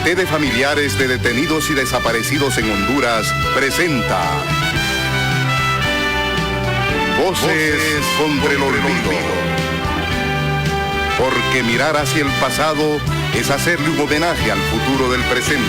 Comité de Familiares de Detenidos y Desaparecidos en Honduras presenta Voces contra el Olvido. Porque mirar hacia el pasado es hacerle un homenaje al futuro del presente.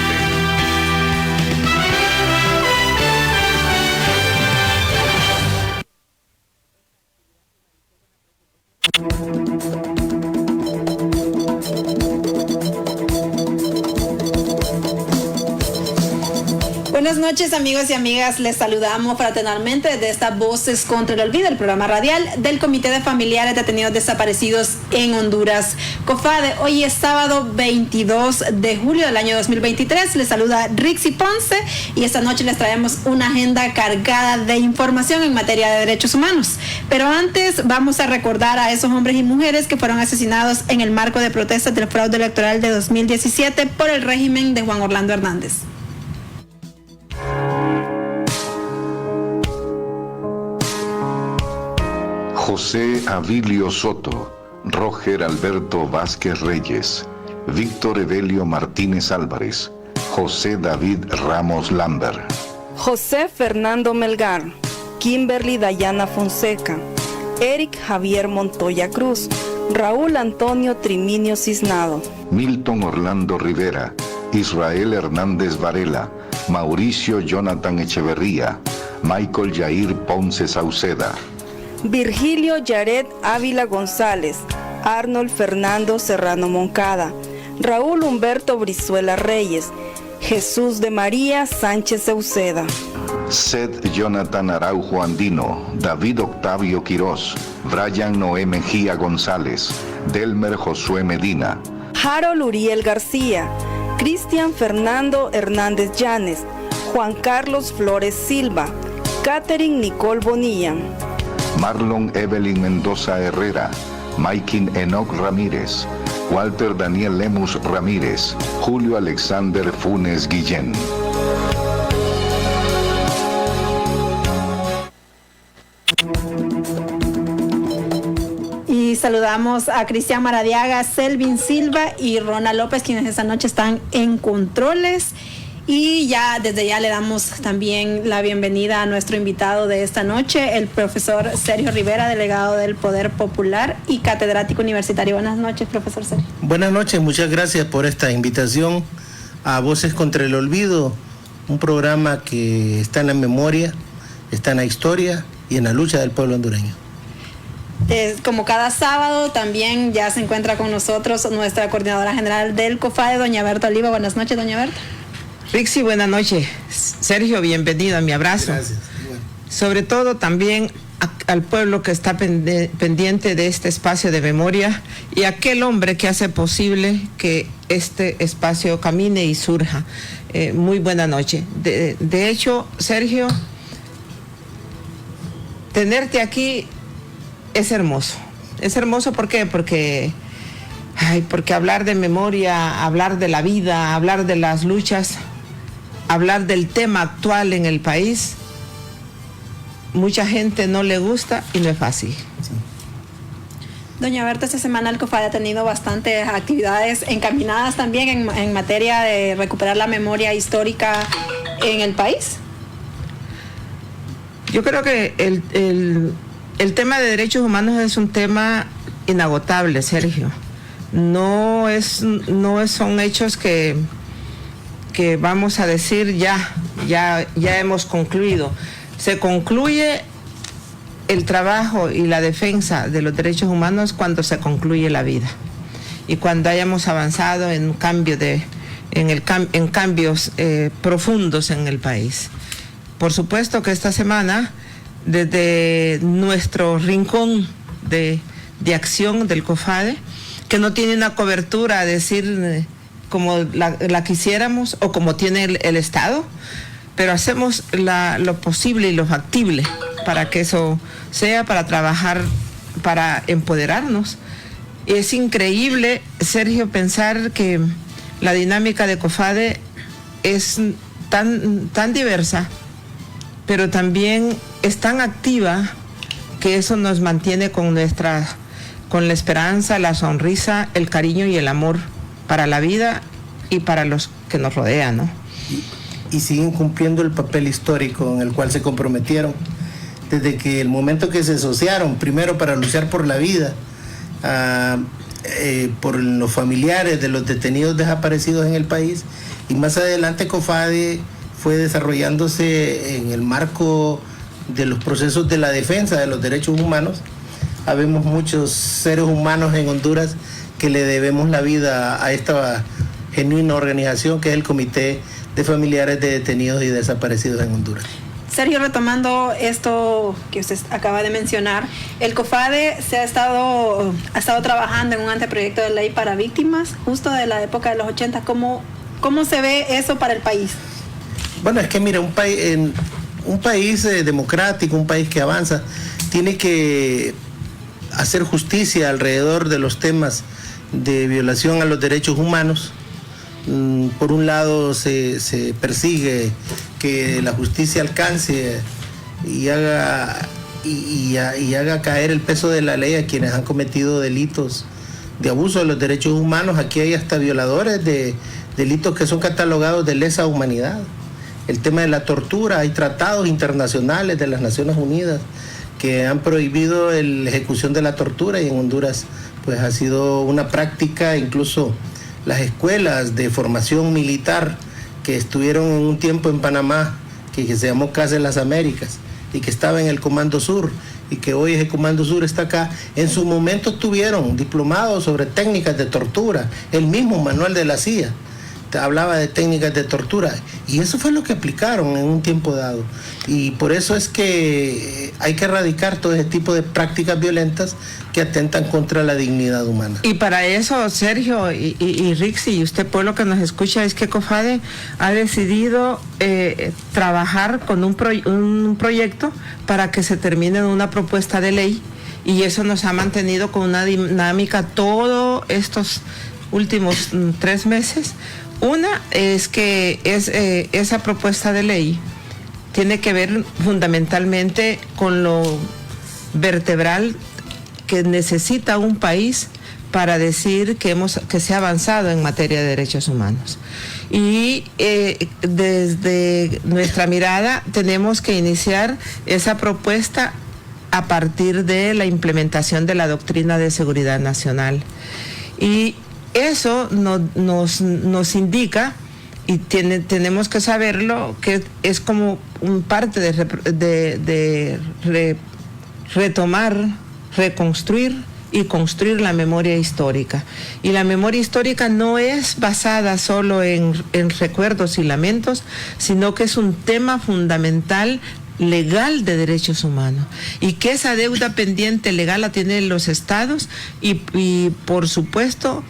Buenas noches, amigos y amigas, les saludamos fraternalmente desde esta Voces contra el Olvido, el programa radial del Comité de Familiares Detenidos Desaparecidos en Honduras, COFADE. Hoy es sábado 22 de julio del año 2023, les saluda Rixi Ponce y esta noche les traemos una agenda cargada de información en materia de derechos humanos. Pero antes vamos a recordar a esos hombres y mujeres que fueron asesinados en el marco de protestas del fraude electoral de 2017 por el régimen de Juan Orlando Hernández. José Avilio Soto, Roger Alberto Vázquez Reyes, Víctor Evelio Martínez Álvarez, José David Ramos Lambert, José Fernando Melgar, Kimberly Dayana Fonseca, Eric Javier Montoya Cruz, Raúl Antonio Triminio Cisnado, Milton Orlando Rivera, Israel Hernández Varela, Mauricio Jonathan Echeverría, Michael Jair Ponce Sauceda, Virgilio Yaret Ávila González, Arnold Fernando Serrano Moncada, Raúl Humberto Brizuela Reyes, Jesús de María Sánchez Sauceda, Seth Jonathan Araujo Andino, David Octavio Quirós, Brian Noé Mejía González, Delmer Josué Medina, Harold Uriel García, Cristian Fernando Hernández Llanes, Juan Carlos Flores Silva, Catherine Nicole Bonilla, Marlon Evelyn Mendoza Herrera, Maikin Enoc Ramírez, Walter Daniel Lemus Ramírez, Julio Alexander Funes Guillén. Y saludamos a Cristian Maradiaga, Selvin Silva y Rona López, quienes esta noche están en controles. Y ya desde ya le damos también la bienvenida a nuestro invitado de esta noche, el profesor Sergio Rivera, delegado del Poder Popular y catedrático universitario. Buenas noches, profesor Sergio. Buenas noches, muchas gracias por esta invitación a Voces contra el Olvido, un programa que está en la memoria, está en la historia y en la lucha del pueblo hondureño. Como cada sábado, también ya se encuentra con nosotros nuestra coordinadora general del COFADE, doña Berta Oliva. Buenas noches, doña Berta. Rixi, buenas noches. Sergio, bienvenido a mi abrazo. Gracias. Bueno. Sobre todo también al pueblo que está pendiente de este espacio de memoria y aquel hombre que hace posible que este espacio camine y surja. Muy buena noche. De hecho, Sergio, tenerte aquí es hermoso. Es hermoso, ¿por qué? Porque hablar de memoria, hablar de la vida, hablar de las luchas, hablar del tema actual en el país, mucha gente no le gusta y no es fácil. Sí. Doña Berta, esta semana el COFADE ha tenido bastantes actividades encaminadas también en materia de recuperar la memoria histórica en el país. Yo creo que el tema de derechos humanos es un tema inagotable, Sergio. No son hechos que vamos a decir ya hemos concluido. Se concluye el trabajo y la defensa de los derechos humanos cuando se concluye la vida y cuando hayamos avanzado en cambios profundos en el país. Por supuesto que esta semana, desde nuestro rincón de acción del COFADE, que no tiene una cobertura a decir como la quisiéramos o como tiene el Estado, pero hacemos lo posible y lo factible para que eso sea, para trabajar, para empoderarnos. Es increíble, Sergio, pensar que la dinámica de COFADE es tan diversa, pero también es tan activa que eso nos mantiene con la esperanza, la sonrisa, el cariño y el amor para la vida y para los que nos rodea, ¿no? Y siguen cumpliendo el papel histórico en el cual se comprometieron desde que el momento que se asociaron, primero para luchar por la vida, por los familiares de los detenidos desaparecidos en el país, y más adelante COFADE fue desarrollándose en el marco de los procesos de la defensa de los derechos humanos. Habemos muchos seres humanos en Honduras que le debemos la vida a esta genuina organización que es el Comité de Familiares de Detenidos y Desaparecidos en Honduras. Sergio, retomando esto que usted acaba de mencionar, el COFADE ha estado trabajando en un anteproyecto de ley para víctimas justo de la época de los 80. ¿Cómo se ve eso para el país? Bueno, es que mira, un país democrático, un país que avanza, tiene que hacer justicia alrededor de los temas de violación a los derechos humanos. Por un lado se persigue que la justicia alcance y haga caer el peso de la ley a quienes han cometido delitos de abuso de los derechos humanos. Aquí hay hasta violadores de delitos que son catalogados de lesa humanidad. El tema de la tortura, hay tratados internacionales de las Naciones Unidas que han prohibido la ejecución de la tortura, y en Honduras pues ha sido una práctica. Incluso las escuelas de formación militar que estuvieron en un tiempo en Panamá, que se llamó Casa de las Américas, y que estaba en el Comando Sur, y que hoy el Comando Sur está acá, en su momento tuvieron diplomados sobre técnicas de tortura. El mismo manual de la CIA hablaba de técnicas de tortura, y eso fue lo que aplicaron en un tiempo dado, y por eso es que hay que erradicar todo ese tipo de prácticas violentas que atentan contra la dignidad humana. Y para eso, Sergio y Rixi, y usted, pueblo que nos escucha, es que COFADE ha decidido trabajar con un proyecto para que se termine en una propuesta de ley, y eso nos ha mantenido con una dinámica todos estos últimos 3 meses. Una es que esa propuesta de ley tiene que ver fundamentalmente con lo vertebral que necesita un país para decir que se ha avanzado en materia de derechos humanos. Y desde nuestra mirada tenemos que iniciar esa propuesta a partir de la implementación de la doctrina de seguridad nacional. Y eso nos indica, y tenemos que saberlo, que es como un parte de retomar, reconstruir y construir la memoria histórica. Y la memoria histórica no es basada solo en recuerdos y lamentos, sino que es un tema fundamental legal de derechos humanos, y que esa deuda pendiente legal la tienen los estados, y por supuesto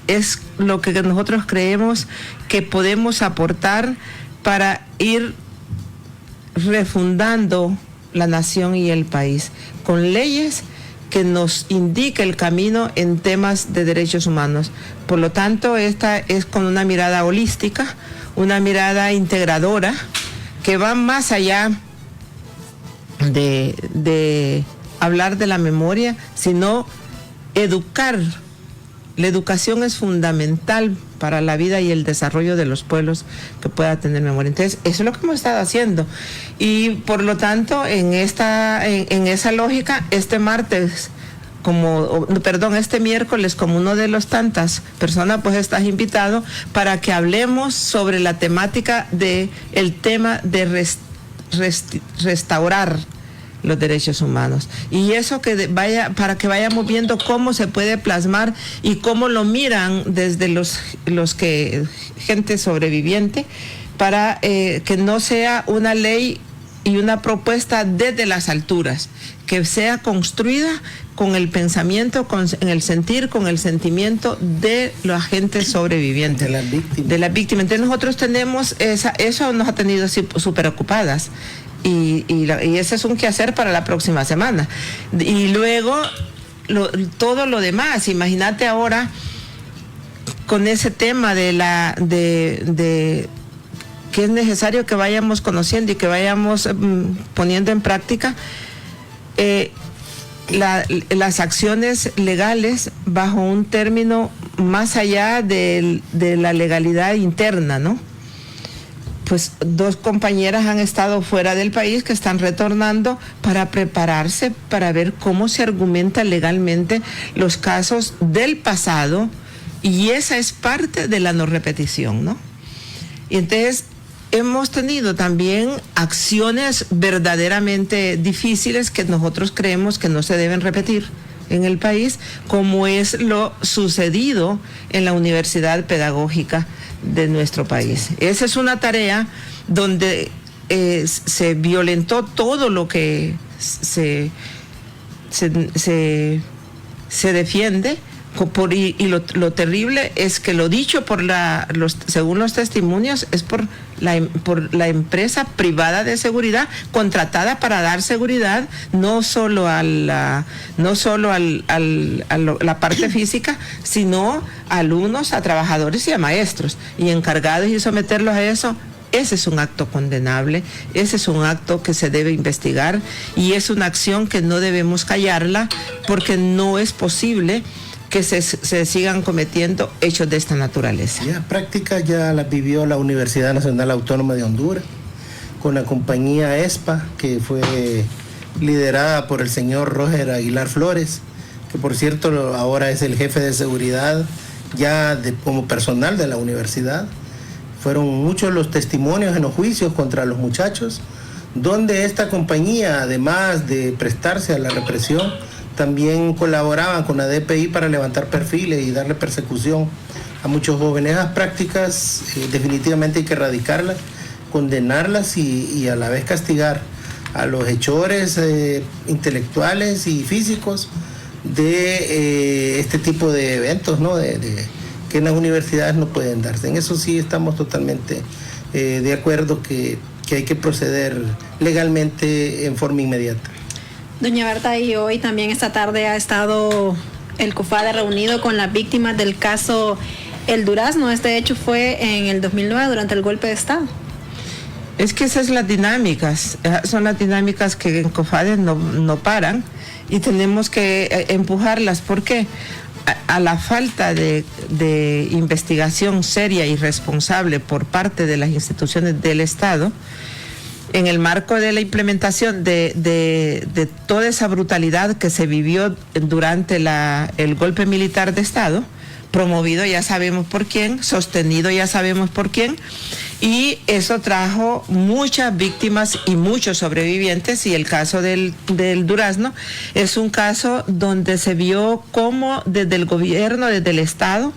es lo que nosotros creemos que podemos aportar para ir refundando la nación y el país con leyes que nos indique el camino en temas de derechos humanos. Por lo tanto, esta es con una mirada holística, una mirada integradora, que va más allá de hablar de la memoria, sino educar. La educación es fundamental para la vida y el desarrollo de los pueblos que pueda tener memoria. Entonces, eso es lo que hemos estado haciendo. Y por lo tanto, en esa lógica, este miércoles, como uno de los tantas personas, pues estás invitado para que hablemos sobre la temática el tema de restaurar los derechos humanos, y eso para que vayamos viendo cómo se puede plasmar y cómo lo miran desde los que gente sobreviviente, para que no sea una ley y una propuesta desde las alturas, que sea construida con el pensamiento, en el sentir, con el sentimiento de los agentes sobrevivientes, de las víctimas. Entonces nosotros tenemos eso nos ha tenido súper ocupadas. Y ese es un quehacer para la próxima semana. Y luego todo lo demás. Imagínate ahora con ese tema de que es necesario que vayamos conociendo y que vayamos poniendo en práctica las acciones legales bajo un término más allá de la legalidad interna, ¿no? Pues 2 compañeras han estado fuera del país que están retornando para prepararse, para ver cómo se argumenta legalmente los casos del pasado, y esa es parte de la no repetición, ¿no? Y entonces hemos tenido también acciones verdaderamente difíciles que nosotros creemos que no se deben repetir en el país, como es lo sucedido en la Universidad Pedagógica de nuestro país. Esa es una tarea donde se violentó todo lo que se defiende. Y lo terrible es que lo dicho según los testimonios es por la empresa privada de seguridad contratada para dar seguridad no solo a la parte física, sino a alumnos, a trabajadores y a maestros, y encargados y someterlos a eso. Ese es un acto condenable, ese es un acto que se debe investigar, y es una acción que no debemos callarla, porque no es posible que se sigan cometiendo hechos de esta naturaleza. Ya prácticas ya las vivió la Universidad Nacional Autónoma de Honduras, con la compañía ESPA, que fue liderada por el señor Roger Aguilar Flores, que por cierto ahora es el jefe de seguridad ya como personal de la universidad. Fueron muchos los testimonios en los juicios contra los muchachos, donde esta compañía, además de prestarse a la represión, también colaboraban con la DPI para levantar perfiles y darle persecución a muchos jóvenes. Esas prácticas definitivamente hay que erradicarlas, condenarlas y a la vez castigar a los hechores intelectuales y físicos de este tipo de eventos, ¿no? Que en las universidades no pueden darse. En eso sí estamos totalmente de acuerdo que hay que proceder legalmente en forma inmediata. Doña Berta, y hoy también esta tarde ha estado el COFADE reunido con las víctimas del caso El Durazno. Este hecho fue en el 2009 durante el golpe de Estado. Es que esas las dinámicas, son las dinámicas que en COFADE no paran, y tenemos que empujarlas, porque a la falta de investigación seria y responsable por parte de las instituciones del Estado, en el marco de la implementación de toda esa brutalidad que se vivió durante el golpe militar de Estado, promovido ya sabemos por quién, sostenido ya sabemos por quién, y eso trajo muchas víctimas y muchos sobrevivientes, y el caso del Durazno es un caso donde se vio cómo desde el gobierno, desde el Estado,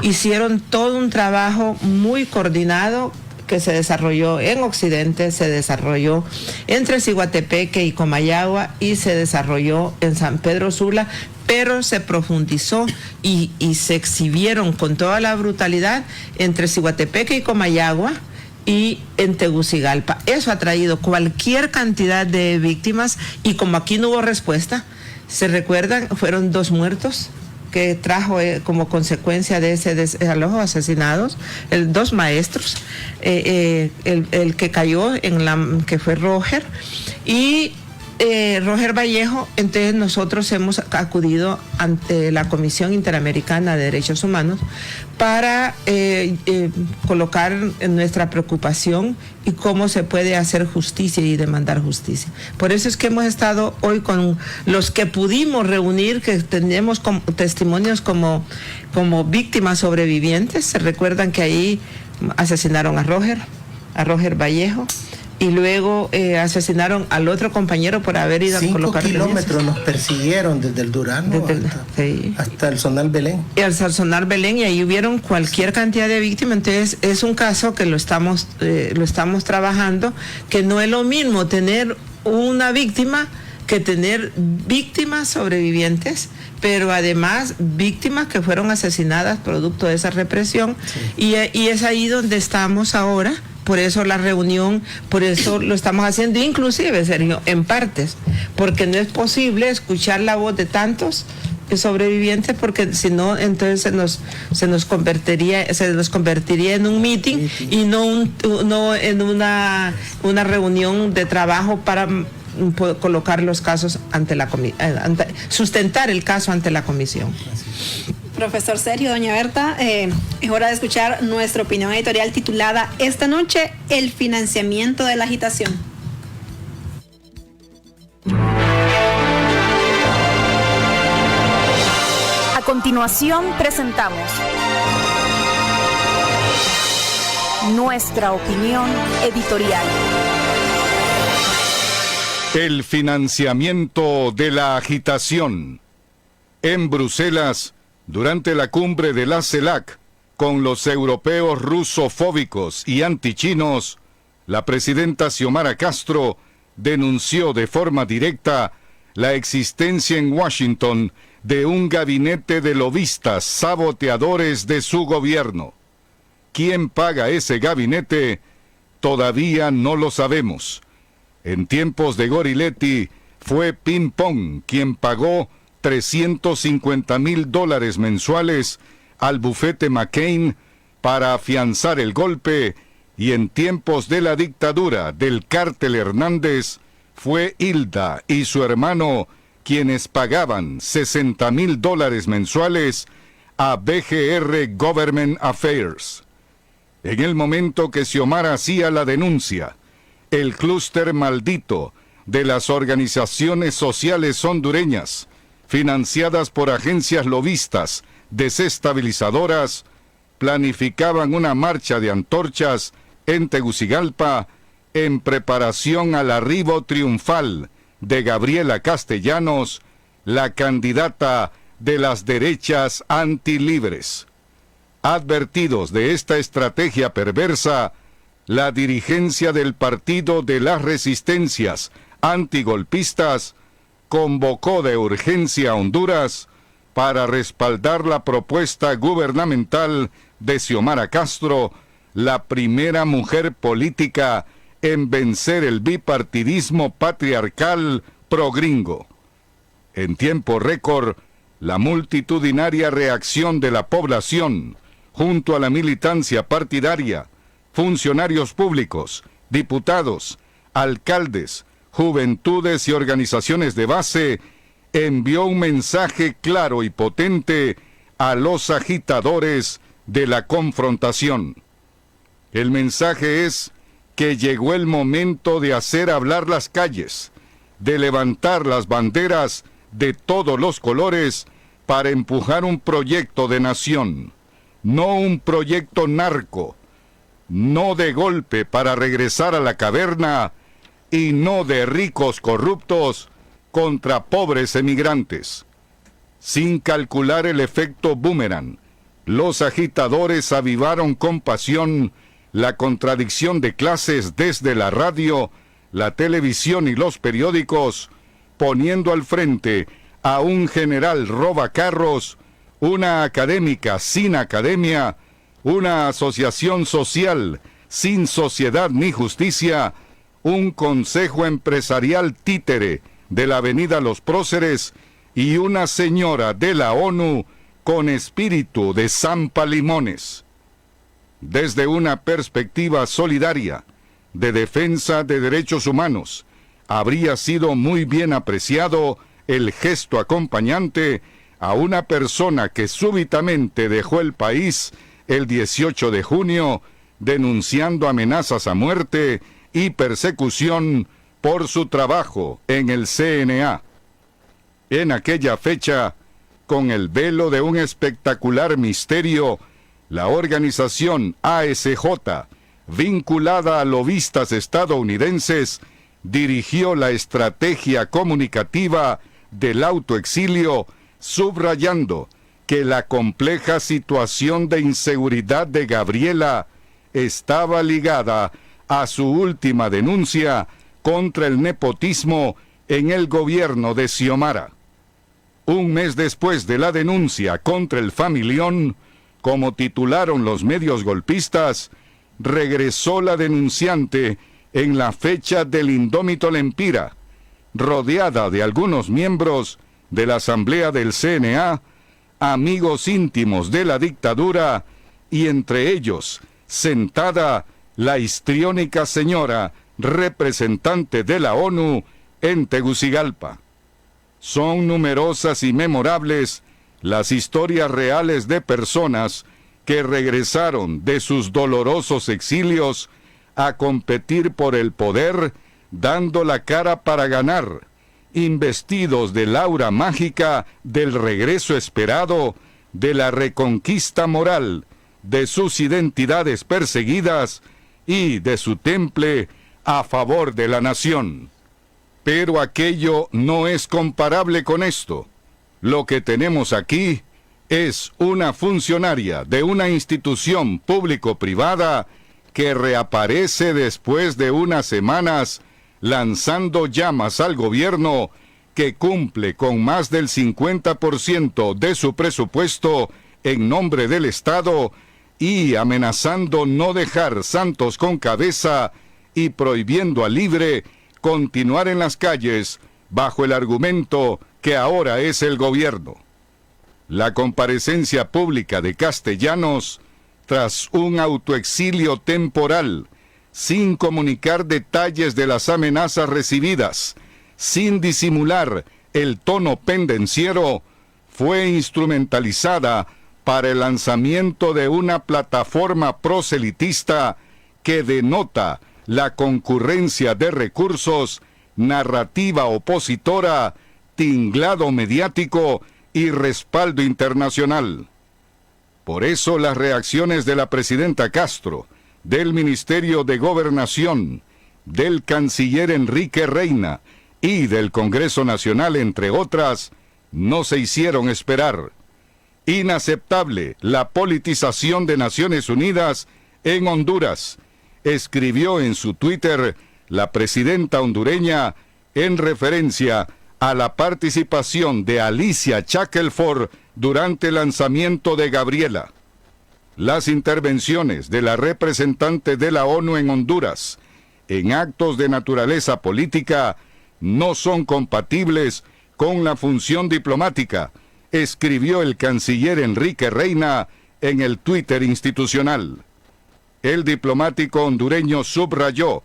hicieron todo un trabajo muy coordinado que se desarrolló en Occidente, se desarrolló entre Ciguatepeque y Comayagua, y se desarrolló en San Pedro Sula, pero se profundizó y se exhibieron con toda la brutalidad entre Ciguatepeque y Comayagua y en Tegucigalpa. Eso ha traído cualquier cantidad de víctimas, y como aquí no hubo respuesta, ¿se recuerdan? Fueron 2 muertos que trajo como consecuencia de ese desalojo asesinados, 2 maestros, el que cayó que fue Roger, y Roger Vallejo. Entonces nosotros hemos acudido ante la Comisión Interamericana de Derechos Humanos para colocar nuestra preocupación y cómo se puede hacer justicia y demandar justicia. Por eso es que hemos estado hoy con los que pudimos reunir, que tenemos testimonios como víctimas sobrevivientes. Se recuerdan que ahí asesinaron a Roger Vallejo, y luego asesinaron al otro compañero por haber ido a colocar 5 kilómetros nos persiguieron desde el Durazno hasta el Zonal Belén. Y al Zonal Belén, y ahí hubieron cualquier cantidad de víctimas. Entonces es un caso que lo estamos trabajando, que no es lo mismo tener una víctima que tener víctimas sobrevivientes, pero además víctimas que fueron asesinadas producto de esa represión. Sí. Y es ahí donde estamos ahora. Por eso la reunión, por eso lo estamos haciendo, inclusive, Sergio, en partes, porque no es posible escuchar la voz de tantos sobrevivientes, porque si no, entonces se nos convertiría en un meeting y no en una reunión de trabajo para colocar los casos ante la sustentar el caso ante la comisión. Profesor Sergio, doña Berta, es hora de escuchar nuestra opinión editorial titulada esta noche, el financiamiento de la agitación. A continuación presentamos nuestra opinión editorial. El financiamiento de la agitación. En Bruselas, durante la cumbre de la CELAC, con los europeos rusofóbicos y antichinos, la presidenta Xiomara Castro denunció de forma directa la existencia en Washington de un gabinete de lobistas saboteadores de su gobierno. ¿Quién paga ese gabinete? Todavía no lo sabemos. En tiempos de Goriletti, fue Ping Pong quien pagó $350,000 mensuales al bufete McCain para afianzar el golpe, y en tiempos de la dictadura del cártel Hernández, fue Hilda y su hermano quienes pagaban $60,000 mensuales a BGR Government Affairs. En el momento que Xiomara hacía la denuncia, el clúster maldito de las organizaciones sociales hondureñas, financiadas por agencias lobistas desestabilizadoras, planificaban una marcha de antorchas en Tegucigalpa en preparación al arribo triunfal de Gabriela Castellanos, la candidata de las derechas antilibres. Advertidos de esta estrategia perversa, la dirigencia del Partido de las Resistencias Antigolpistas convocó de urgencia a Honduras para respaldar la propuesta gubernamental de Xiomara Castro, la primera mujer política en vencer el bipartidismo patriarcal progringo. En tiempo récord, la multitudinaria reacción de la población, junto a la militancia partidaria, funcionarios públicos, diputados, alcaldes, juventudes y organizaciones de base, envió un mensaje claro y potente a los agitadores de la confrontación. El mensaje es que llegó el momento de hacer hablar las calles, de levantar las banderas de todos los colores para empujar un proyecto de nación, no un proyecto narco, no de golpe para regresar a la caverna y no de ricos corruptos contra pobres emigrantes. Sin calcular el efecto boomerang, los agitadores avivaron con pasión la contradicción de clases desde la radio, la televisión y los periódicos, poniendo al frente a un general robacarros, una académica sin academia, una asociación social sin sociedad ni justicia, un consejo empresarial títere de la avenida Los Próceres y una señora de la ONU con espíritu de zampa limones. Desde una perspectiva solidaria, de defensa de derechos humanos, habría sido muy bien apreciado el gesto acompañante a una persona que súbitamente dejó el país el 18 de junio, denunciando amenazas a muerte y persecución por su trabajo en el CNA. En aquella fecha, con el velo de un espectacular misterio, la organización ASJ, vinculada a lobistas estadounidenses, dirigió la estrategia comunicativa del autoexilio, subrayando que la compleja situación de inseguridad de Gabriela estaba ligada a su última denuncia contra el nepotismo en el gobierno de Xiomara. Un mes después de la denuncia contra el familión, como titularon los medios golpistas, regresó la denunciante en la fecha del indómito Lempira, rodeada de algunos miembros de la Asamblea del CNA, amigos íntimos de la dictadura, y entre ellos, sentada la histriónica señora representante de la ONU, en Tegucigalpa. Son numerosas y memorables las historias reales de personas que regresaron de sus dolorosos exilios a competir por el poder, dando la cara para ganar, investidos del aura mágica del regreso esperado, de la reconquista moral, de sus identidades perseguidas y de su temple a favor de la nación. Pero aquello no es comparable con esto. Lo que tenemos aquí es una funcionaria de una institución público-privada que reaparece después de unas semanas lanzando llamas al gobierno que cumple con más del 50% de su presupuesto en nombre del Estado y amenazando no dejar santos con cabeza y prohibiendo a Libre continuar en las calles bajo el argumento que ahora es el gobierno. La comparecencia pública de Castellanos, tras un autoexilio temporal, sin comunicar detalles de las amenazas recibidas, sin disimular el tono pendenciero, fue instrumentalizada para el lanzamiento de una plataforma proselitista que denota la concurrencia de recursos, narrativa opositora, tinglado mediático y respaldo internacional. Por eso las reacciones de la presidenta Castro, del Ministerio de Gobernación, del canciller Enrique Reina y del Congreso Nacional, entre otras, no se hicieron esperar. Inaceptable la politización de Naciones Unidas en Honduras, escribió en su Twitter la presidenta hondureña en referencia a la participación de Alicia Shackelford durante el lanzamiento de Gabriela. Las intervenciones de la representante de la ONU en Honduras en actos de naturaleza política no son compatibles con la función diplomática, escribió el canciller Enrique Reina en el Twitter institucional. El diplomático hondureño subrayó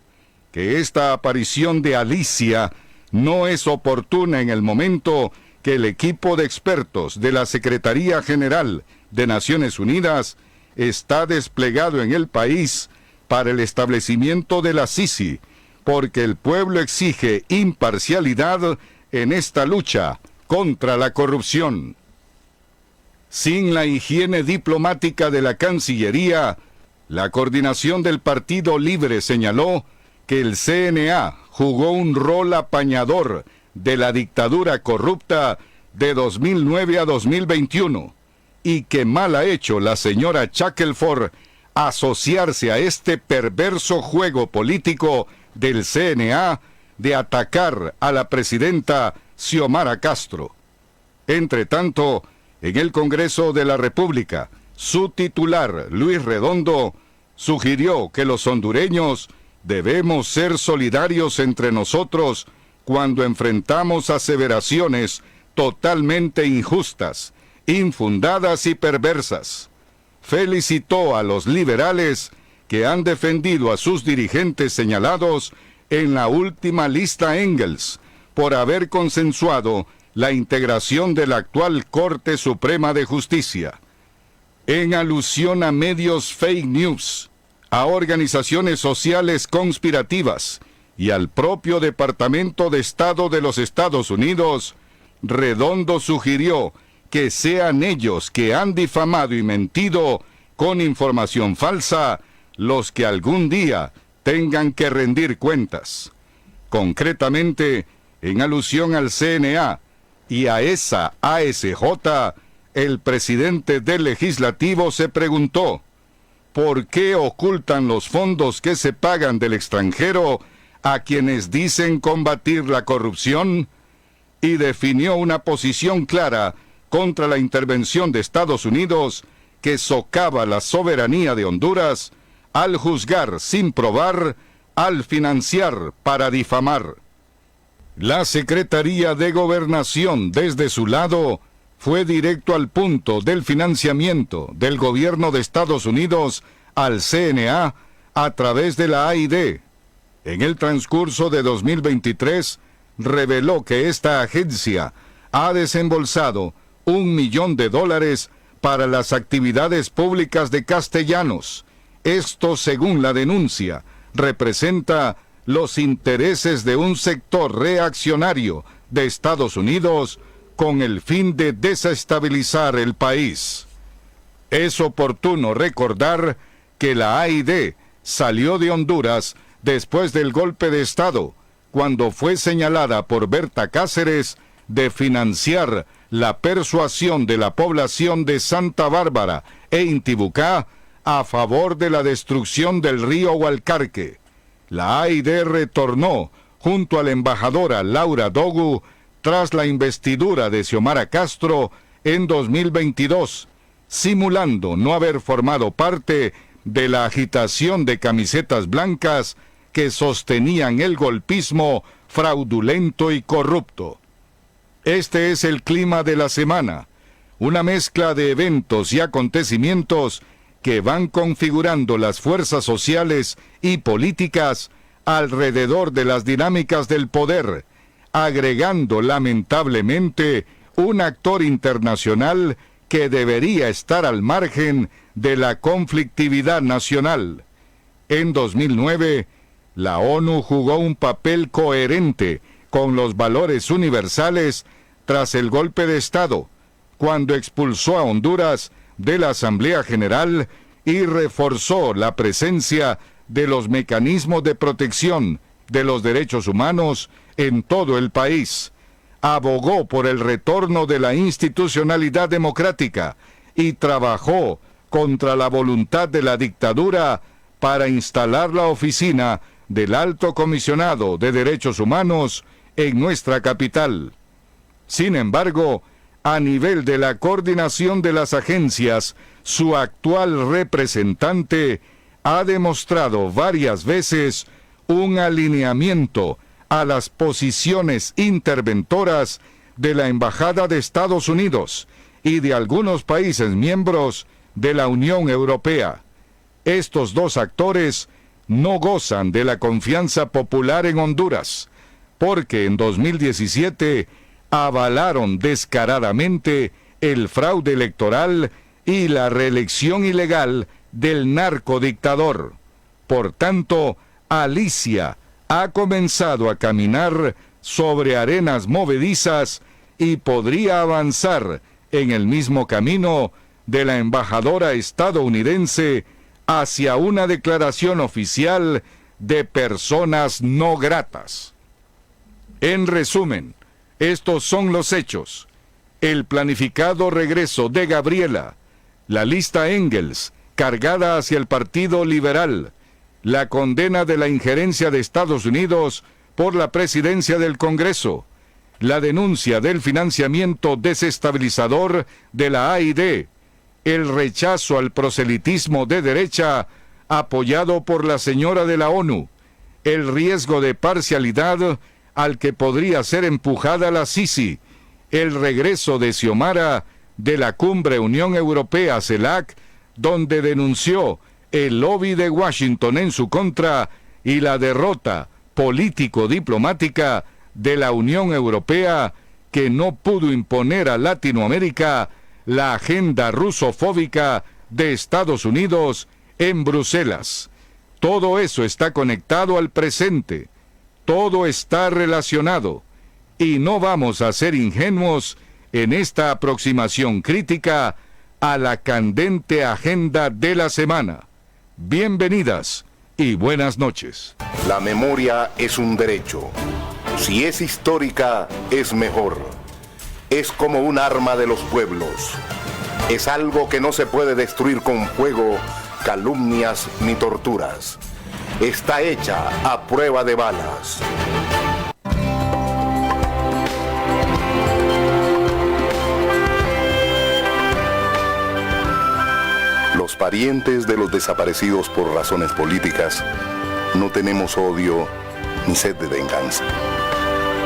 que esta aparición de Alicia no es oportuna en el momento que el equipo de expertos de la Secretaría General de Naciones Unidas está desplegado en el país para el establecimiento de la Sisi, porque el pueblo exige imparcialidad en esta lucha contra la corrupción. Sin la higiene diplomática de la Cancillería, la coordinación del Partido Libre señaló que el CNA jugó un rol apañador de la dictadura corrupta de 2009 a 2021 y que mal ha hecho la señora Shackelford asociarse a este perverso juego político del CNA de atacar a la presidenta Xiomara Castro. Entre tanto, en el Congreso de la República, su titular, Luis Redondo, sugirió que los hondureños debemos ser solidarios entre nosotros cuando enfrentamos aseveraciones totalmente injustas, infundadas y perversas. Felicitó a los liberales que han defendido a sus dirigentes señalados en la última lista Engels por haber consensuado la integración de la actual Corte Suprema de Justicia. En alusión a medios fake news, a organizaciones sociales conspirativas y al propio Departamento de Estado de los Estados Unidos, Redondo sugirió que sean ellos que han difamado y mentido con información falsa los que algún día tengan que rendir cuentas. Concretamente, en alusión al CNA y a esa ASJ, el presidente del Legislativo se preguntó: ¿por qué ocultan los fondos que se pagan del extranjero a quienes dicen combatir la corrupción? Y definió una posición clara contra la intervención de Estados Unidos que socava la soberanía de Honduras al juzgar sin probar, al financiar para difamar. La Secretaría de Gobernación, desde su lado, fue directo al punto del financiamiento del gobierno de Estados Unidos al CNA a través de la AID. En el transcurso de 2023, reveló que esta agencia ha desembolsado $1 millón para las actividades públicas de Castellanos. Esto, según la denuncia, representa los intereses de un sector reaccionario de Estados Unidos con el fin de desestabilizar el país. Es oportuno recordar que la AID salió de Honduras después del golpe de Estado, cuando fue señalada por Berta Cáceres de financiar la persuasión de la población de Santa Bárbara e Intibucá a favor de la destrucción del río Hualcarque. La AID retornó junto a la embajadora Laura Dogu tras la investidura de Xiomara Castro en 2022, simulando no haber formado parte de la agitación de camisetas blancas que sostenían el golpismo fraudulento y corrupto. Este es el clima de la semana, una mezcla de eventos y acontecimientos que van configurando las fuerzas sociales y políticas alrededor de las dinámicas del poder, agregando lamentablemente un actor internacional que debería estar al margen de la conflictividad nacional. En 2009, la ONU jugó un papel coherente con los valores universales tras el golpe de Estado, cuando expulsó a Honduras de la Asamblea General y reforzó la presencia de los mecanismos de protección de los derechos humanos en todo el país. Abogó por el retorno de la institucionalidad democrática y trabajó contra la voluntad de la dictadura para instalar la oficina del Alto Comisionado de Derechos Humanos en nuestra capital. Sin embargo, a nivel de la coordinación de las agencias, su actual representante ha demostrado varias veces un alineamiento a las posiciones interventoras de la Embajada de Estados Unidos y de algunos países miembros de la Unión Europea. Estos dos actores no gozan de la confianza popular en Honduras, porque en 2017 avalaron descaradamente el fraude electoral y la reelección ilegal del narcodictador. Por tanto, Alicia ha comenzado a caminar sobre arenas movedizas y podría avanzar en el mismo camino de la embajadora estadounidense hacia una declaración oficial de personas no gratas. En resumen, estos son los hechos: el planificado regreso de Gabriela, la lista Engels cargada hacia el Partido Liberal, la condena de la injerencia de Estados Unidos por la presidencia del Congreso, la denuncia del financiamiento desestabilizador de la AID, el rechazo al proselitismo de derecha apoyado por la señora de la ONU, el riesgo de parcialidad al que podría ser empujada la Sisi, el regreso de Xiomara de la cumbre Unión Europea-CELAC, donde denunció el lobby de Washington en su contra, y la derrota político-diplomática de la Unión Europea, que no pudo imponer a Latinoamérica la agenda rusofóbica de Estados Unidos en Bruselas. Todo eso está conectado al presente, todo está relacionado, y no vamos a ser ingenuos en esta aproximación crítica a la candente agenda de la semana. Bienvenidas y buenas noches. La memoria es un derecho. Si es histórica, es mejor. Es como un arma de los pueblos. Es algo que no se puede destruir con fuego, calumnias ni torturas. Está hecha a prueba de balas. Los parientes de los desaparecidos por razones políticas no tenemos odio ni sed de venganza.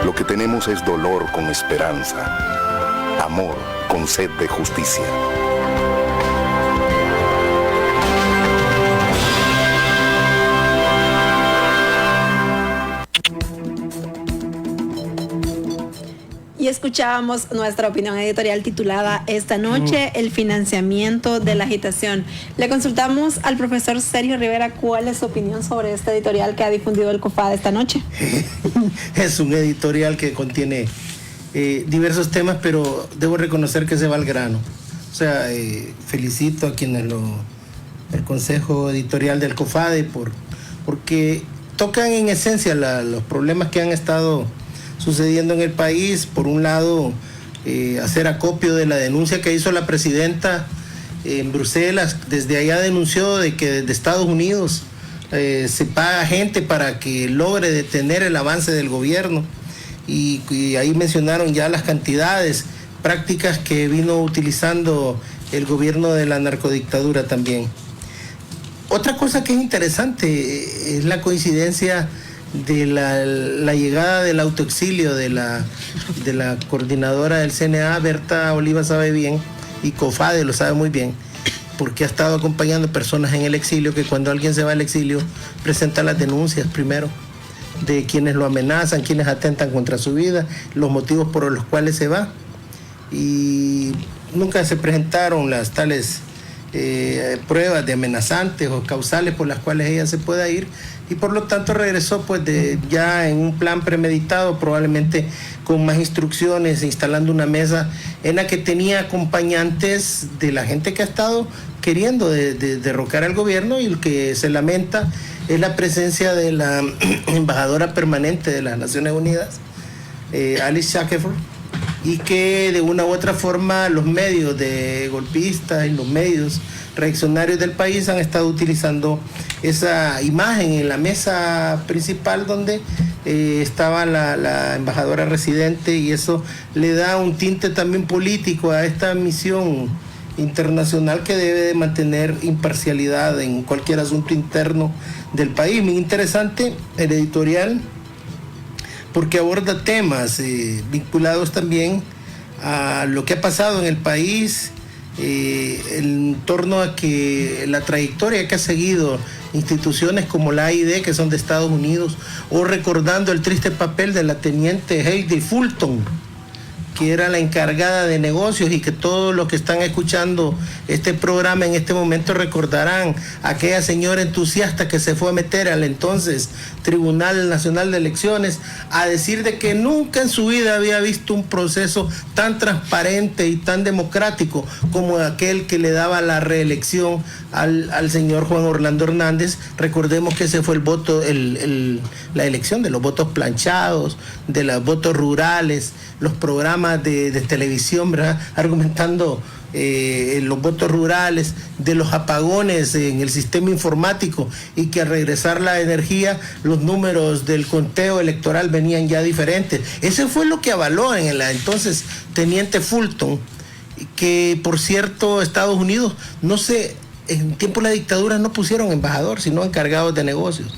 Lo que tenemos es dolor con esperanza, amor con sed de justicia. Y escuchábamos nuestra opinión editorial titulada esta noche, el financiamiento de la agitación. Le consultamos al profesor Sergio Rivera cuál es su opinión sobre este editorial que ha difundido el COFADE esta noche. Es un editorial que contiene diversos temas, pero debo reconocer que se va al grano. O sea, felicito a quienes el consejo editorial del COFADE porque tocan en esencia los problemas que han estado sucediendo en el país. Por un lado, hacer acopio de la denuncia que hizo la presidenta en Bruselas. Desde allá denunció de que desde Estados Unidos se paga gente para que logre detener el avance del gobierno, y ahí mencionaron ya las cantidades, prácticas que vino utilizando el gobierno de la narcodictadura también. Otra cosa que es interesante es la coincidencia de la llegada del autoexilio de la coordinadora del CNA, Berta Oliva sabe bien, y COFADE lo sabe muy bien, porque ha estado acompañando personas en el exilio, que cuando alguien se va al exilio presenta las denuncias primero de quienes lo amenazan, quienes atentan contra su vida, los motivos por los cuales se va, y nunca se presentaron las tales pruebas de amenazantes o causales por las cuales ella se pueda ir, y por lo tanto regresó pues ya en un plan premeditado, probablemente con más instrucciones, instalando una mesa en la que tenía acompañantes de la gente que ha estado queriendo derrocar al gobierno, y lo que se lamenta es la presencia de la embajadora permanente de las Naciones Unidas, Alice Shackelford, y que de una u otra forma los medios de golpistas y los medios reaccionarios del país han estado utilizando esa imagen en la mesa principal donde estaba la embajadora residente, y eso le da un tinte también político a esta misión internacional que debe de mantener imparcialidad en cualquier asunto interno del país. Muy interesante el editorial, porque aborda temas vinculados también a lo que ha pasado en el país, en torno a que la trayectoria que ha seguido instituciones como la AID, que son de Estados Unidos, o recordando el triste papel de la teniente Heidi Fulton, que era la encargada de negocios, y que todos los que están escuchando este programa en este momento recordarán a aquella señora entusiasta que se fue a meter al entonces Tribunal Nacional de Elecciones a decir de que nunca en su vida había visto un proceso tan transparente y tan democrático como aquel que le daba la reelección al señor Juan Orlando Hernández. Recordemos que ese fue el voto, la elección de los votos planchados, de los votos rurales, los programas de televisión, ¿verdad?, argumentando los votos rurales, de los apagones en el sistema informático, y que al regresar la energía los números del conteo electoral venían ya diferentes. Ese fue lo que avaló en la entonces teniente Fulton, que por cierto Estados Unidos, no sé, en tiempo de la dictadura no pusieron embajador, sino encargados de negocios.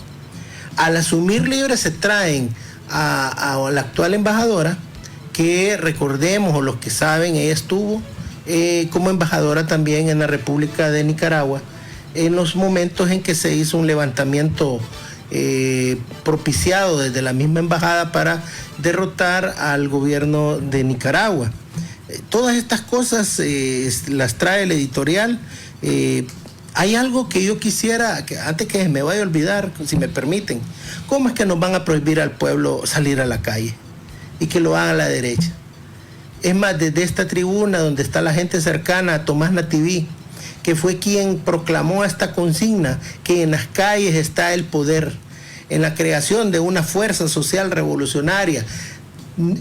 Al asumir libre se traen a la actual embajadora, que recordemos, o los que saben, ella estuvo como embajadora también en la República de Nicaragua en los momentos en que se hizo un levantamiento propiciado desde la misma embajada para derrotar al gobierno de Nicaragua. Todas estas cosas las trae el editorial. Hay algo que yo quisiera, que antes que me vaya a olvidar, si me permiten, ¿cómo es que nos van a prohibir al pueblo salir a la calle y que lo haga a la derecha? Es más, desde esta tribuna donde está la gente cercana a Tomás Nativí, que fue quien proclamó esta consigna, que en las calles está el poder, en la creación de una fuerza social revolucionaria.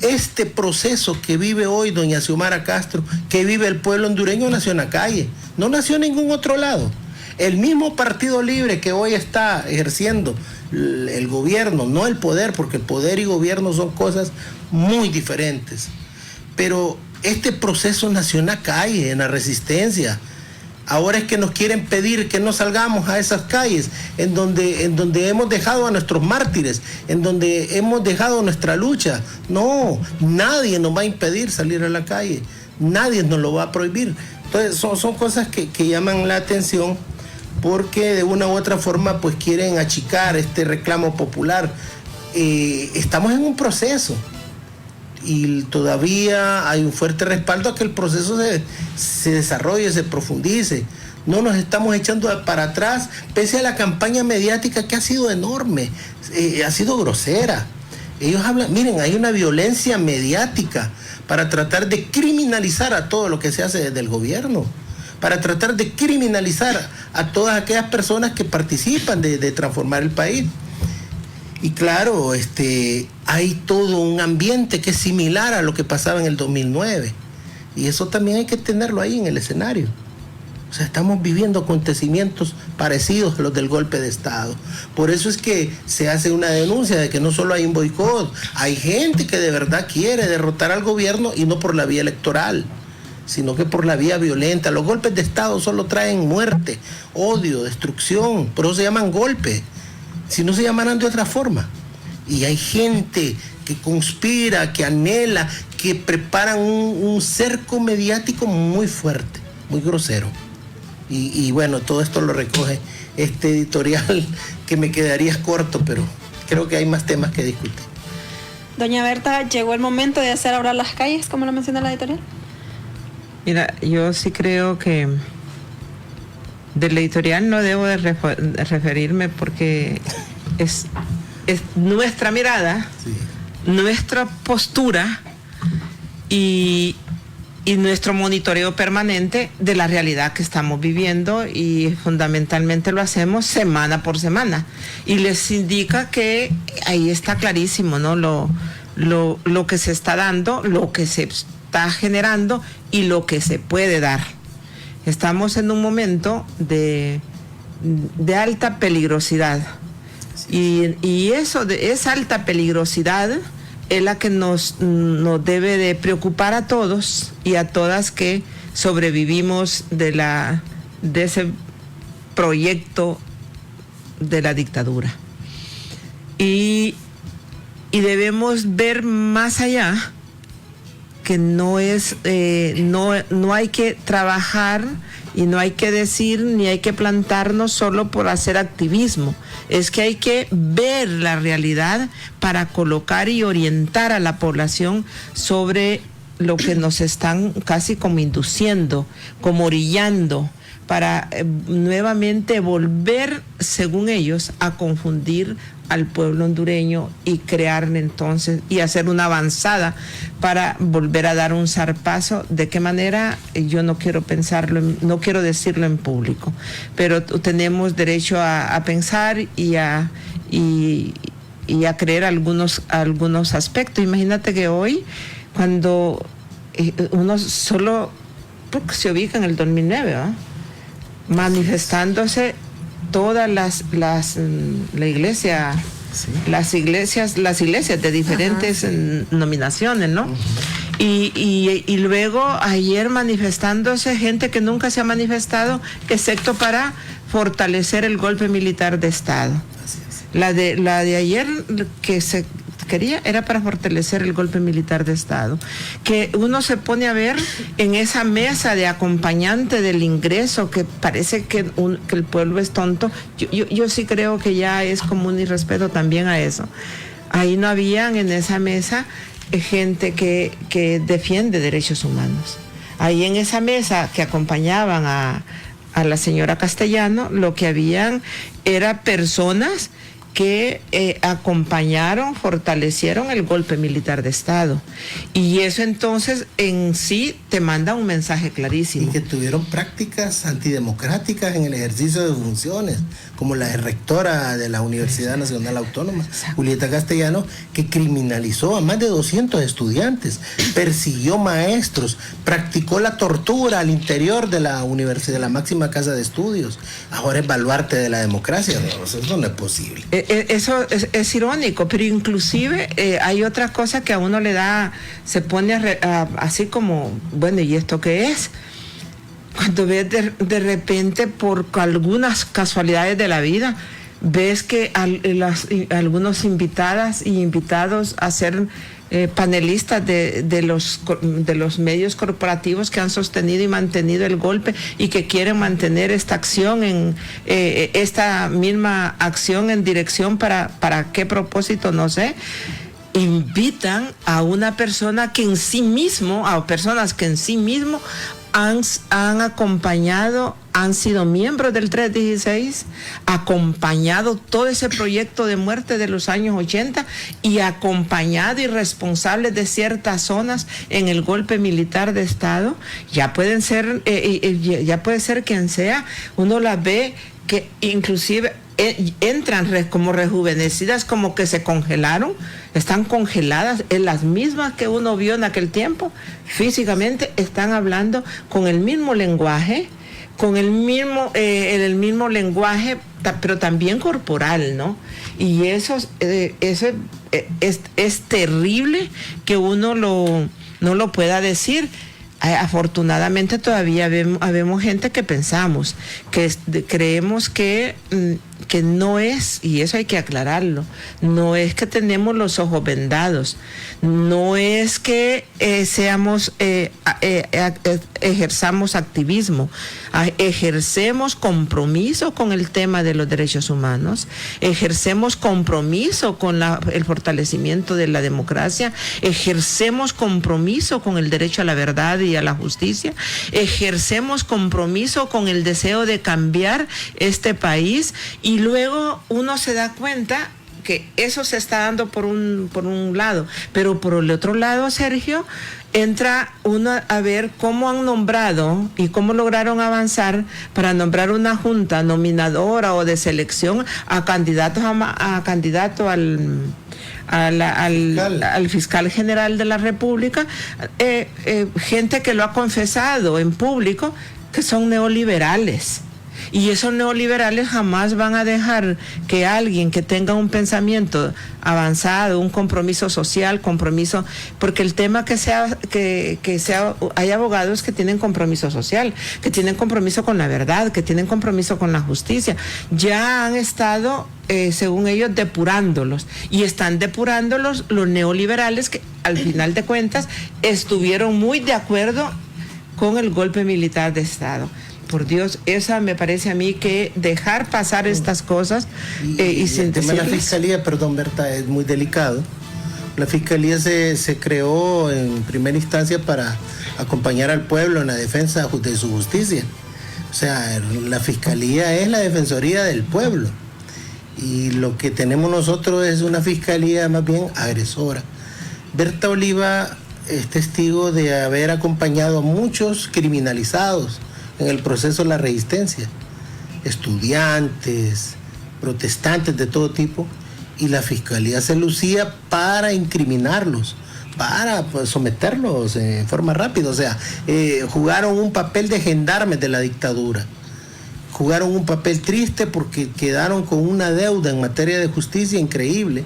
Este proceso que vive hoy doña Xiomara Castro, que vive el pueblo hondureño, nació en la calle, no nació en ningún otro lado. El mismo Partido Libre que hoy está ejerciendo el gobierno, no el poder, porque el poder y gobierno son cosas muy diferentes. Pero este proceso nació en la calle, en la resistencia. Ahora es que nos quieren pedir que no salgamos a esas calles en donde hemos dejado a nuestros mártires, en donde hemos dejado nuestra lucha. No, nadie nos va a impedir salir a la calle, nadie nos lo va a prohibir. Entonces son cosas que llaman la atención, porque de una u otra forma pues quieren achicar este reclamo popular. Estamos en un proceso. y todavía hay un fuerte respaldo a que el proceso se desarrolle, se profundice. No nos estamos echando para atrás, pese a la campaña mediática que ha sido enorme, ha sido grosera. Ellos hablan, miren, hay una violencia mediática para tratar de criminalizar a todo lo que se hace desde el gobierno, para tratar de criminalizar a todas aquellas personas que participan de transformar el país. Y claro, hay todo un ambiente que es similar a lo que pasaba en el 2009. Y eso también hay que tenerlo ahí en el escenario. O sea, estamos viviendo acontecimientos parecidos a los del golpe de Estado. Por eso es que se hace una denuncia de que no solo hay un boicot, hay gente que de verdad quiere derrotar al gobierno y no por la vía electoral, sino que por la vía violenta. Los golpes de Estado solo traen muerte, odio, destrucción, por eso se llaman golpes. Si no se llamarán de otra forma. Y hay gente que conspira, que anhela, que preparan un cerco mediático muy fuerte, muy grosero. Y bueno, todo esto lo recoge este editorial que me quedaría corto, pero creo que hay más temas que discutir. Doña Berta, ¿llegó el momento de hacer ahora las calles, como lo menciona la editorial? Mira, yo sí creo que del editorial no debo de referirme porque es nuestra mirada, sí, nuestra postura y nuestro monitoreo permanente de la realidad que estamos viviendo, y fundamentalmente lo hacemos semana por semana. Y les indica que ahí está clarísimo, ¿no? Lo que se está dando, lo que se está generando y lo que se puede dar. Estamos en un momento de alta peligrosidad. Y eso de esa alta peligrosidad es la que nos debe de preocupar a todos y a todas que sobrevivimos de ese proyecto de la dictadura. Y debemos ver más allá, que no hay que trabajar y no hay que decir ni hay que plantarnos solo por hacer activismo. Es que hay que ver la realidad para colocar y orientar a la población sobre lo que nos están casi como induciendo, como orillando, para nuevamente volver, según ellos, a confundir al pueblo hondureño y crear entonces y hacer una avanzada para volver a dar un zarpazo. ¿De qué manera? Yo no quiero pensarlo, no quiero decirlo en público, pero tenemos derecho a pensar y a creer algunos aspectos. Imagínate que hoy, cuando uno solo se ubica en el 2009, ¿verdad? Manifestándose todas la iglesia, sí, las iglesias de diferentes nominaciones, ¿no? Y luego ayer manifestándose gente que nunca se ha manifestado, excepto para fortalecer el golpe militar de Estado. La de ayer que se quería era para fortalecer el golpe militar de Estado. Que uno se pone a ver en esa mesa de acompañante del ingreso, que parece que el pueblo es tonto. Yo sí creo que ya es como un irrespeto también a eso. Ahí no habían en esa mesa gente que defiende derechos humanos. Ahí en esa mesa que acompañaban a la señora Castellano, lo que habían era personas que acompañaron, fortalecieron el golpe militar de Estado. Y eso entonces en sí te manda un mensaje clarísimo. Y que tuvieron prácticas antidemocráticas en el ejercicio de funciones, como la rectora de la Universidad Nacional Autónoma, Julieta Castellano, que criminalizó a más de 200 estudiantes, persiguió maestros, practicó la tortura al interior de la universidad, de la máxima casa de estudios. Ahora es baluarte de la democracia. No, eso no es posible. Eso es irónico, pero inclusive hay otra cosa que a uno le da, se pone así como, bueno, ¿y esto qué es? Cuando ves de repente, por algunas casualidades de la vida, ves que algunos invitadas y invitados a ser panelistas de los medios corporativos que han sostenido y mantenido el golpe y que quieren mantener esta acción esta misma acción en dirección para qué propósito, no sé. invitan a una persona que en sí mismo, a personas que en sí mismo han acompañado, han sido miembros del 316, acompañado todo ese proyecto de muerte de los años 80 y acompañado y responsables de ciertas zonas en el golpe militar de Estado. Ya pueden ser, ya puede ser quien sea, uno las ve que inclusive entran como rejuvenecidas, como que se congelaron, están congeladas, en las mismas que uno vio en aquel tiempo, físicamente están hablando con el mismo lenguaje, con el mismo lenguaje, pero también corporal, ¿no? Y eso es terrible que uno no lo pueda decir. Afortunadamente todavía habemos gente que pensamos, creemos que no es, y eso hay que aclararlo, no es que tenemos los ojos vendados, no es que ejerzamos activismo, ejercemos compromiso con el tema de los derechos humanos, ejercemos compromiso con el fortalecimiento de la democracia, ejercemos compromiso con el derecho a la verdad y a la justicia, ejercemos compromiso con el deseo de cambiar este país, y luego uno se da cuenta que eso se está dando por un lado, pero por el otro lado, Sergio, entra uno a ver cómo han nombrado y cómo lograron avanzar para nombrar una junta nominadora o de selección a candidatos al fiscal general de la República, gente que lo ha confesado en público, que son neoliberales. Y esos neoliberales jamás van a dejar que alguien que tenga un pensamiento avanzado, un compromiso social, porque el tema hay abogados que tienen compromiso social, que tienen compromiso con la verdad, que tienen compromiso con la justicia. Ya han estado, según ellos, depurándolos, y están depurándolos los neoliberales que al final de cuentas estuvieron muy de acuerdo con el golpe militar de Estado. Por Dios, esa me parece a mí que dejar pasar estas cosas y sin el tema de la fiscalía, perdón, Berta, es muy delicado. La fiscalía se creó en primera instancia para acompañar al pueblo en la defensa de su justicia. O sea, la fiscalía es la defensoría del pueblo, y lo que tenemos nosotros es una fiscalía más bien agresora. Berta Oliva es testigo de haber acompañado a muchos criminalizados en el proceso de la resistencia, estudiantes, protestantes de todo tipo, y la fiscalía se lucía para incriminarlos, para someterlos en forma rápida. O sea, jugaron un papel de gendarmes de la dictadura, jugaron un papel triste porque quedaron con una deuda en materia de justicia increíble,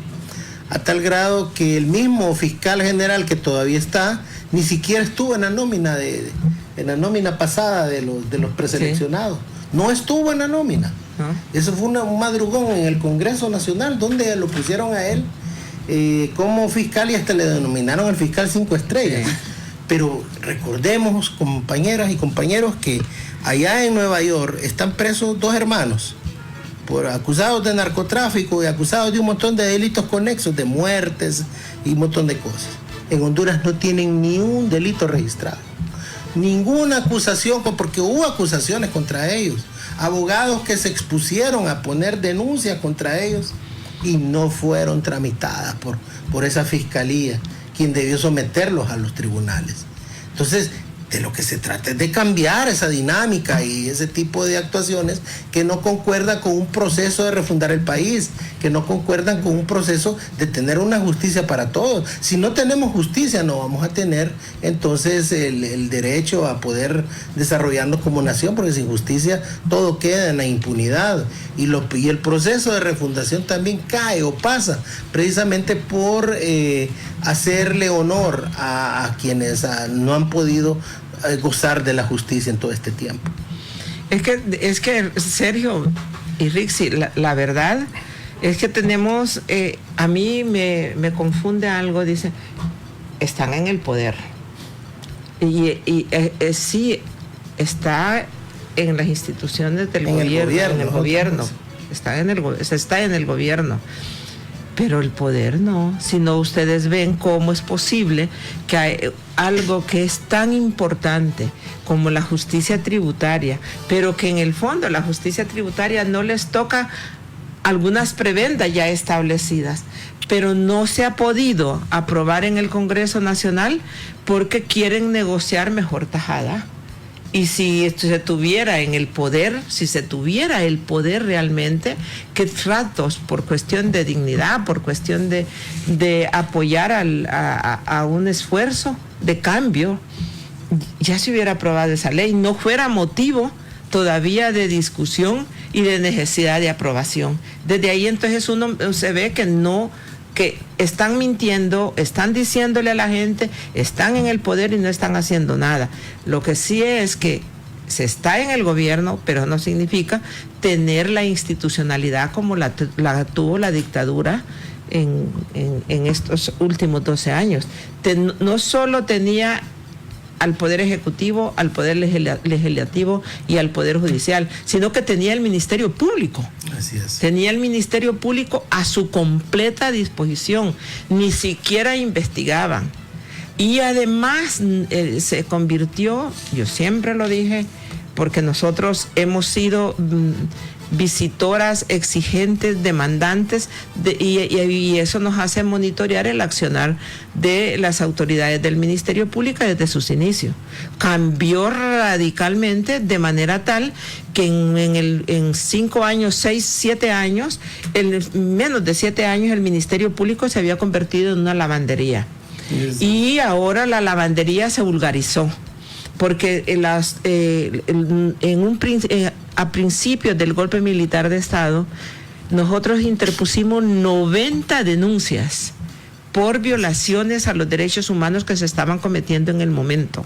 a tal grado que el mismo fiscal general que todavía está, ni siquiera estuvo en la nómina en la nómina pasada de los preseleccionados. Sí. No estuvo en la nómina. Eso fue un madrugón en el Congreso Nacional, donde lo pusieron a él como fiscal, y hasta le denominaron el fiscal 5 estrellas. Sí. Pero recordemos, compañeras y compañeros, que allá en Nueva York están presos 2 hermanos acusados de narcotráfico y acusados de un montón de delitos conexos, de muertes y un montón de cosas. En Honduras no tienen ni un delito registrado, ninguna acusación, porque hubo acusaciones contra ellos, abogados que se expusieron a poner denuncias contra ellos y no fueron tramitadas por esa fiscalía, quien debió someterlos a los tribunales. Entonces, de lo que se trata es de cambiar esa dinámica y ese tipo de actuaciones que no concuerdan con un proceso de refundar el país, que no concuerdan con un proceso de tener una justicia para todos. Si no tenemos justicia, no vamos a tener entonces el derecho a poder desarrollarnos como nación, porque sin justicia todo queda en la impunidad. Y el proceso de refundación también cae o pasa precisamente por hacerle honor a quienes no han podido gozar de la justicia en todo este tiempo. Es que Sergio y Rixi, la verdad es que tenemos, a mí me confunde algo, dice, están en el poder. Y sí, está en las instituciones del gobierno, está en el gobierno, pero el poder no. Si no, ustedes ven cómo es posible que hay algo que es tan importante como la justicia tributaria, pero que en el fondo la justicia tributaria no les toca algunas prebendas ya establecidas, pero no se ha podido aprobar en el Congreso Nacional porque quieren negociar mejor tajada. Y si se tuviera el poder realmente, que tratos por cuestión de dignidad, por cuestión de apoyar a un esfuerzo de cambio, ya se hubiera aprobado esa ley, no fuera motivo todavía de discusión y de necesidad de aprobación. Desde ahí entonces uno se ve que están mintiendo, están diciéndole a la gente, están en el poder y no están haciendo nada. Lo que sí es que se está en el gobierno, pero no significa tener la institucionalidad como la tuvo la dictadura en estos últimos 12 años. No solo tenía al Poder Ejecutivo, al Poder Legislativo y al Poder Judicial, sino que tenía el Ministerio Público. Así es. Tenía el Ministerio Público a su completa disposición, ni siquiera investigaban. Y además se convirtió, yo siempre lo dije, porque nosotros hemos sido visitoras, exigentes, demandantes, y eso nos hace monitorear el accionar de las autoridades del Ministerio Público desde sus inicios. Cambió radicalmente de manera tal que en 5 años, 6, 7 años, en menos de 7 años, el Ministerio Público se había convertido en una lavandería. Y ahora la lavandería se vulgarizó, porque a principios del golpe militar de Estado, nosotros interpusimos 90 denuncias por violaciones a los derechos humanos que se estaban cometiendo en el momento.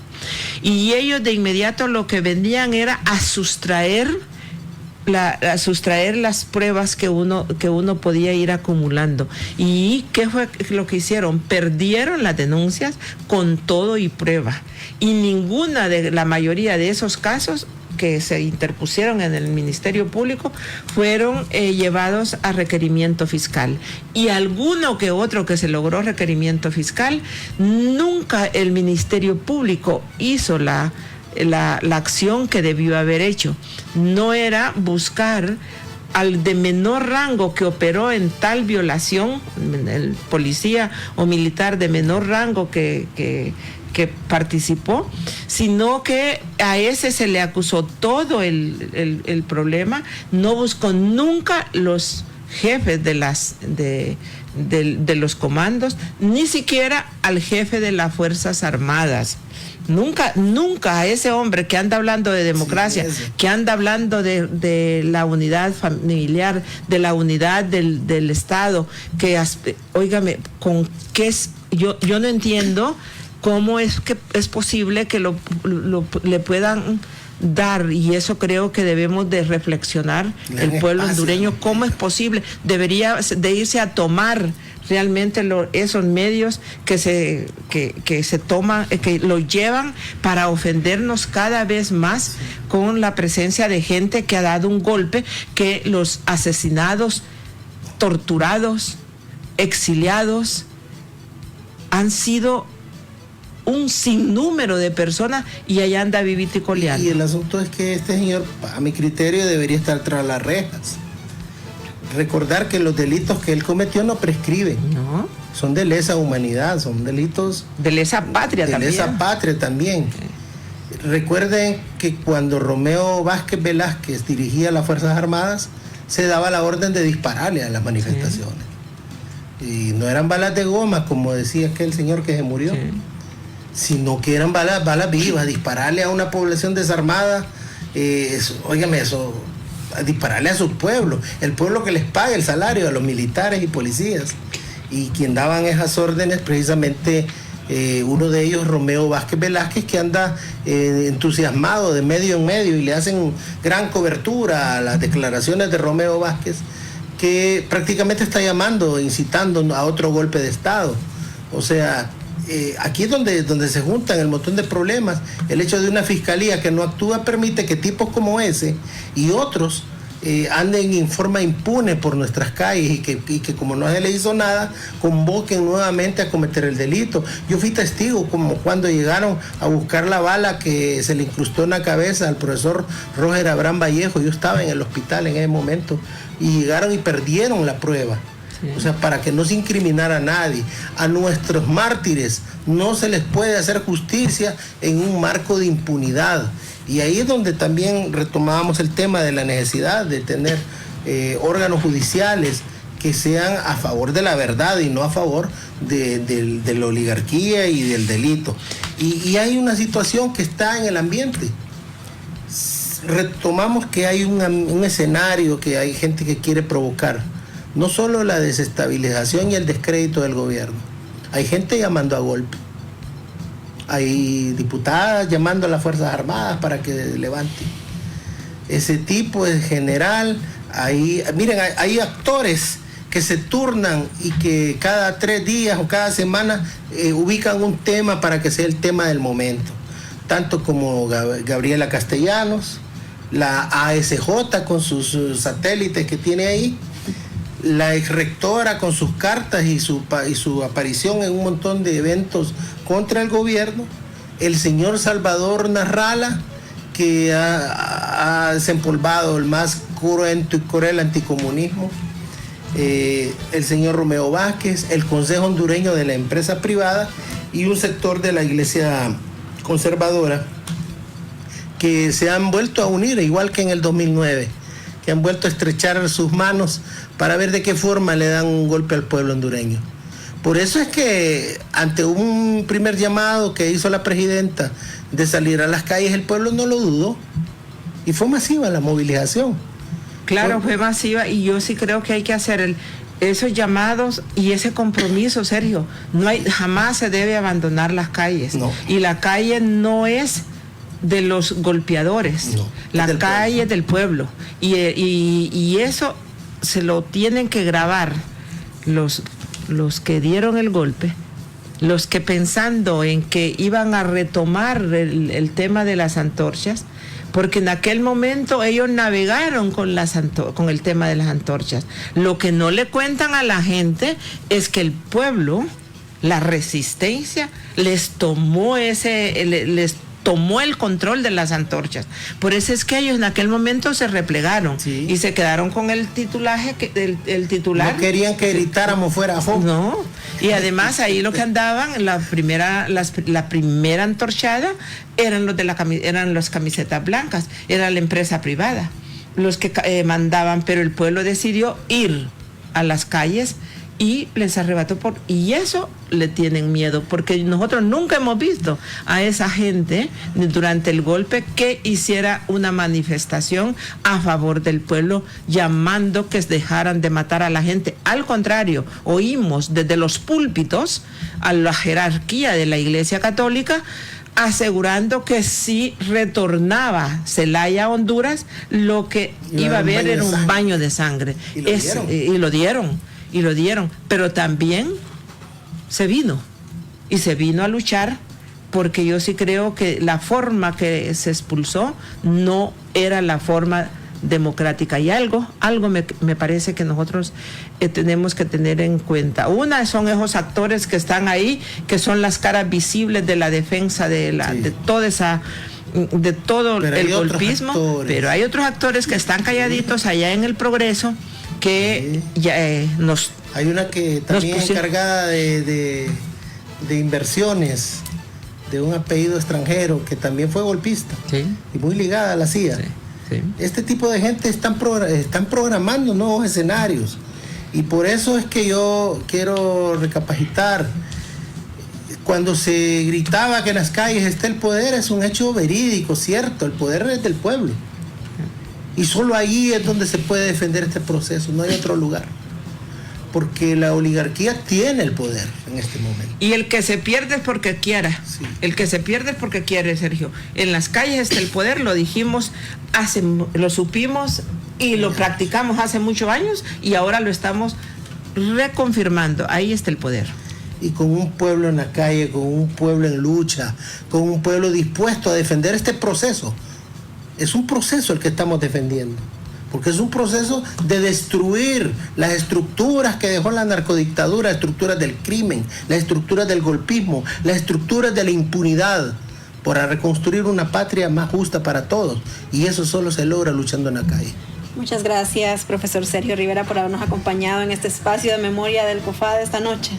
Y ellos de inmediato lo que vendían era a sustraer las pruebas que uno podía ir acumulando. ¿Y qué fue lo que hicieron? Perdieron las denuncias con todo y prueba. Y la mayoría de esos casos que se interpusieron en el Ministerio Público fueron llevados a requerimiento fiscal. Y alguno que otro que se logró requerimiento fiscal, nunca el Ministerio Público hizo la acción que debió haber hecho. No era buscar al de menor rango que operó en tal violación, el policía o militar de menor rango que participó, sino que a ese se le acusó todo el problema. No buscó nunca los jefes de los comandos, ni siquiera al jefe de las Fuerzas Armadas. Nunca a ese hombre que anda hablando de democracia, que anda hablando de la unidad familiar, de la unidad del Estado, óigame, con qué es, yo no entiendo cómo es que es posible que le puedan dar, y eso creo que debemos de reflexionar el pueblo hondureño, cómo es posible, debería de irse a tomar realmente esos medios que se toman, que lo llevan para ofendernos cada vez más con la presencia de gente que ha dado un golpe, que los asesinados, torturados, exiliados han sido un sinnúmero de personas, y allá anda vivito y coleando. Y el asunto es que este señor, a mi criterio, debería estar tras las rejas. Recordar que los delitos que él cometió no prescriben. No. Son de lesa humanidad, son delitos de lesa patria también. De lesa patria también. Recuerden que cuando Romeo Vázquez Velázquez dirigía las Fuerzas Armadas, se daba la orden de dispararle a las manifestaciones. Y no eran balas de goma, como decía aquel señor que se murió, sino que eran balas vivas, dispararle a una población desarmada, óigame, dispararle a su pueblo, el pueblo que les paga el salario a los militares y policías. Y quien daban esas órdenes, precisamente uno de ellos, Romeo Vázquez Velázquez, que anda entusiasmado de medio en medio, y le hacen gran cobertura a las declaraciones de Romeo Vázquez, que prácticamente está llamando, incitando a otro golpe de Estado. O sea, aquí es donde se juntan el montón de problemas. El hecho de una fiscalía que no actúa permite que tipos como ese y otros anden en forma impune por nuestras calles y que como no se le hizo nada, convoquen nuevamente a cometer el delito. Yo fui testigo como cuando llegaron a buscar la bala que se le incrustó en la cabeza al profesor Roger Abraham Vallejo. Yo estaba en el hospital en ese momento y llegaron y perdieron la prueba. Sí. O sea, para que no se incriminara a nadie. A nuestros mártires no se les puede hacer justicia en un marco de impunidad. Y ahí es donde también retomábamos el tema de la necesidad de tener órganos judiciales que sean a favor de la verdad y no a favor de la oligarquía y del delito. Y hay una situación que está en el ambiente. Retomamos que hay un escenario, que hay gente que quiere provocar no solo la desestabilización y el descrédito del gobierno, hay gente llamando a golpe. Hay diputadas llamando a las Fuerzas Armadas para que levanten. Ese tipo de general, hay actores que se turnan y que cada 3 días o cada semana ubican un tema para que sea el tema del momento. Tanto como Gabriela Castellanos, la ASJ con sus satélites que tiene ahí, la exrectora con sus cartas y su aparición en un montón de eventos contra el gobierno, el señor Salvador Narrala, que ha desempolvado el más cruento y cruel anticomunismo, el señor Romeo Vázquez, el Consejo Hondureño de la Empresa Privada y un sector de la Iglesia Conservadora, que se han vuelto a unir, igual que en el 2009, que han vuelto a estrechar sus manos para ver de qué forma le dan un golpe al pueblo hondureño. Por eso es que ante un primer llamado que hizo la presidenta de salir a las calles, el pueblo no lo dudó y fue masiva la movilización. Claro, fue masiva, y yo sí creo que hay que hacer esos llamados y ese compromiso, Sergio. Jamás se debe abandonar las calles. No. Y la calle no es de los golpeadores, no, la calle es del pueblo. Y eso se lo tienen que grabar los que dieron el golpe, los que pensando en que iban a retomar el tema de las antorchas, porque en aquel momento ellos navegaron con el tema de las antorchas. Lo que no le cuentan a la gente es que el pueblo, la resistencia, les tomó el control de las antorchas. Por eso es que ellos en aquel momento se replegaron, sí, y se quedaron con el titular. No querían que gritáramos fuera a fondo. No, y además ahí lo que andaban, la primera antorchada eran los camisetas blancas, era la empresa privada, los que mandaban, pero el pueblo decidió ir a las calles y les arrebató y eso le tienen miedo, porque nosotros nunca hemos visto a esa gente durante el golpe que hiciera una manifestación a favor del pueblo, llamando que dejaran de matar a la gente. Al contrario, oímos desde los púlpitos a la jerarquía de la Iglesia Católica asegurando que si retornaba Zelaya a Honduras, lo que iba a haber era un baño de sangre. Y lo dieron, pero también se vino a luchar, porque yo sí creo que la forma que se expulsó no era la forma democrática, y algo me parece que nosotros tenemos que tener en cuenta. Una son esos actores que están ahí, que son las caras visibles de la defensa de todo el golpismo, pero hay otros actores que están calladitos allá en el Progreso, que ya hay una que también encargada de inversiones, de un apellido extranjero, que también fue golpista, sí, y muy ligada a la CIA. Sí, sí. Este tipo de gente están programando nuevos escenarios, y por eso es que yo quiero recapacitar. Cuando se gritaba que en las calles está el poder, es un hecho verídico, cierto, el poder es del pueblo. Y solo ahí es donde se puede defender este proceso, no hay otro lugar. Porque la oligarquía tiene el poder en este momento. Y el que se pierde es porque quiera. Sí. El que se pierde es porque quiere, Sergio. En las calles está el poder, lo dijimos, lo supimos y lo practicamos hace muchos años, y ahora lo estamos reconfirmando. Ahí está el poder. Y con un pueblo en la calle, con un pueblo en lucha, con un pueblo dispuesto a defender este proceso. Es un proceso el que estamos defendiendo. porque es un proceso de destruir las estructuras que dejó la narcodictadura, las estructuras del crimen, las estructuras del golpismo, las estructuras de la impunidad, para reconstruir una patria más justa para todos. Y eso solo se logra luchando en la calle. Muchas gracias, profesor Sergio Rivera, por habernos acompañado en este espacio de memoria del COFADE esta noche.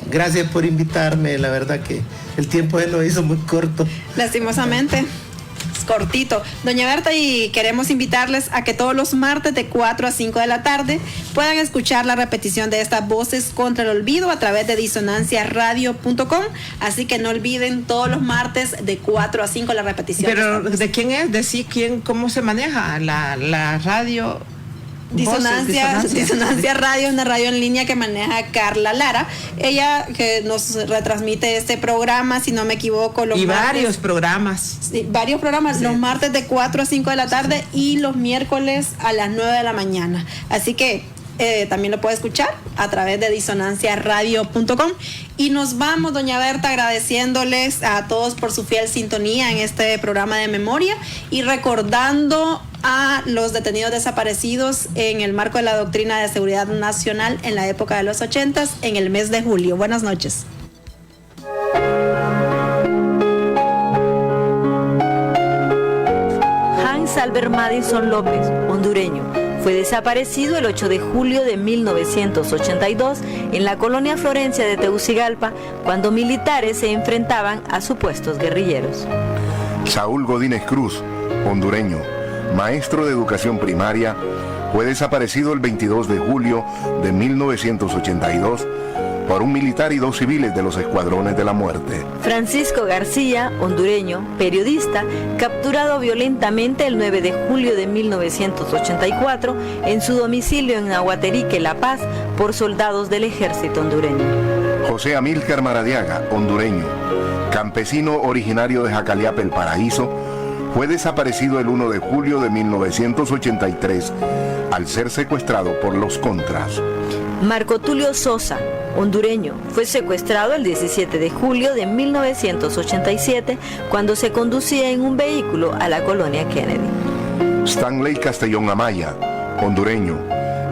Gracias por invitarme, la verdad que el tiempo se lo hizo muy corto. Lastimosamente, es cortito. Doña Berta, y queremos invitarles a que todos los martes de 4 a 5 de la tarde puedan escuchar la repetición de estas Voces contra el Olvido a través de disonanciaradio.com. Así que no olviden todos los martes de 4 a 5 la repetición. Pero ¿de quién es? ¿De sí quién? ¿Cómo se maneja la radio? Disonancia Radio, una radio en línea que maneja Carla Lara. Ella que nos retransmite este programa, si no me equivoco, los martes, varios programas. Sí, varios programas, sí. Los martes de 4 a 5 de la tarde y los miércoles a las 9 de la mañana. Así que también lo puede escuchar a través de disonanciaradio.com. Y nos vamos, doña Berta, agradeciéndoles a todos por su fiel sintonía en este programa de memoria y recordando a los detenidos desaparecidos en el marco de la doctrina de seguridad nacional en la época de los 80s en el mes de julio. Buenas noches. Hans Albert Madison López, hondureño, fue desaparecido el 8 de julio de 1982 en la colonia Florencia de Tegucigalpa cuando militares se enfrentaban a supuestos guerrilleros. Saúl Godínez Cruz, hondureño, maestro de educación primaria, fue desaparecido el 22 de julio de 1982 por un militar y 2 civiles de los Escuadrones de la Muerte. Francisco García, hondureño, periodista, capturado violentamente el 9 de julio de 1984 en su domicilio en Nahuaterique, La Paz, por soldados del ejército hondureño. José Amílcar Maradiaga, hondureño, campesino originario de Jacaliapa, El Paraíso, fue desaparecido el 1 de julio de 1983 al ser secuestrado por los Contras. Marco Tulio Sosa, hondureño, fue secuestrado el 17 de julio de 1987 cuando se conducía en un vehículo a la colonia Kennedy. Stanley Castellón Amaya, hondureño,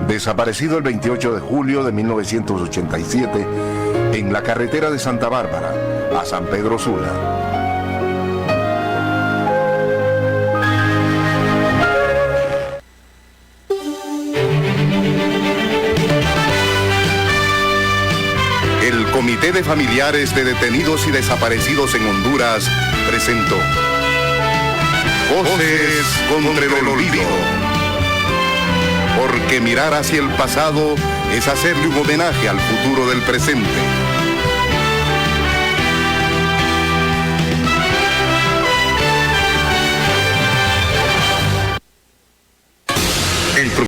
desaparecido el 28 de julio de 1987 en la carretera de Santa Bárbara a San Pedro Sula. El Comité de Familiares de Detenidos y Desaparecidos en Honduras presentó Voces contra el Olvido. Porque mirar hacia el pasado es hacerle un homenaje al futuro del presente.